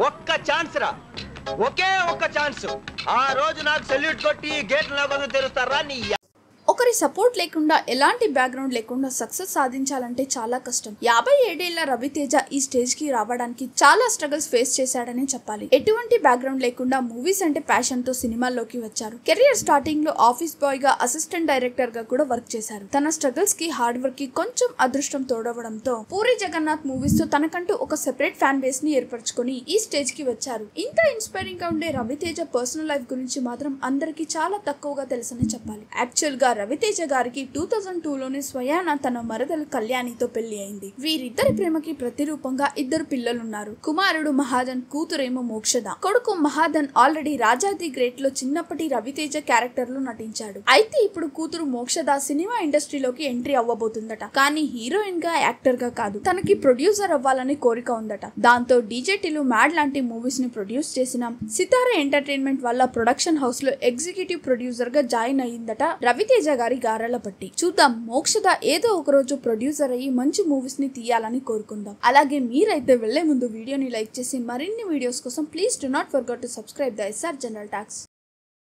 ఒక్క ఛాన్స్ రా, ఒకే ఒక్క ఛాన్స్. ఆ రోజు నాకు సెల్యూట్ కొట్టి గేట్ లేకపోతే తెరుస్తారా నీ. ఒకరి సపోర్ట్ లేకుండా ఎలాంటి బ్యాక్గ్రౌండ్ లేకుండా సక్సెస్ సాధించాలంటే చాలా కష్టం. 57 ఏళ్ల రవితేజ ఈ స్టేజ్ కి రావడానికి చాలా స్ట్రగల్స్ ఫేస్ చేశాడనే చెప్పాలి. ఎటువంటి బ్యాక్గ్రౌండ్ లేకుండా మూవీస్ అంటే ప్యాషన్ తో సినిమాల్లోకి వచ్చారు. కెరియర్ స్టార్టింగ్ లో ఆఫీస్ బాయ్ గా, అసిస్టెంట్ డైరెక్టర్ గా కూడా వర్క్ చేశారు. తన స్ట్రగల్స్ కి, హార్డ్ వర్క్ కి కొంచెం అదృష్టం తోడవడంతో పూరి జగన్నాథ్ మూవీస్ తో తనకంటూ ఒక సెపరేట్ ఫ్యాన్ బేస్ ని ఏర్పరచుకొని ఈ స్టేజ్ కి వచ్చారు. ఇంత ఇన్స్పైరింగ్ గా ఉండే రవితేజ పర్సనల్ లైఫ్ గురించి మాత్రం అందరికి చాలా తక్కువగా తెలుసని చెప్పాలి. యాక్చువల్ గా రవితేజ గారికి 2002లోనే స్వయాన తన మరదలు కళ్యాణితో పెళ్లి అయింది. వీరిద్దరి ప్రేమకి ప్రతిరూపంగా ఇద్దరు పిల్లలున్నారు. కుమారుడు మహాదన్, కూతురేమో మోక్షద. కొడుకు Mahadhan already Raja the great లో చిన్నప్పటి రవితేజ క్యారెక్టర్ లో నటించాడు. అయితే ఇప్పుడు కూతురు మోక్షద సినిమా ఇండస్ట్రీలోకి ఎంట్రీ అవ్వబోతుందట. కానీ హీరోయిన్ గా, యాక్టర్ గా కాదు, తనకి ప్రొడ్యూసర్ అవ్వాలని కోరిక ఉందట. దాంతో డీజేటీలు, మ్యాడ్ లాంటి మూవీస్ ని ప్రొడ్యూస్ చేసిన సితారా ఎంటర్టైన్మెంట్ వల్ల ప్రొడక్షన్ హౌస్ లో ఎగ్జిక్యూటివ్ ప్రొడ్యూసర్ గా జాయిన్ అయ్యిందట రవితేజ గారి గారాల పట్టి. చూద్దాం, మోక్షద ఏదో ఒక రోజు ప్రొడ్యూసర్ అయ్యి మంచి మూవీస్ ని తీయాలని కోరుకుందాం. అలాగే మీరైతే వెళ్లే ముందు వీడియోని లైక్ చేసి మరిన్ని వీడియోస్ కోసం please do not forget to subscribe the SR general talks.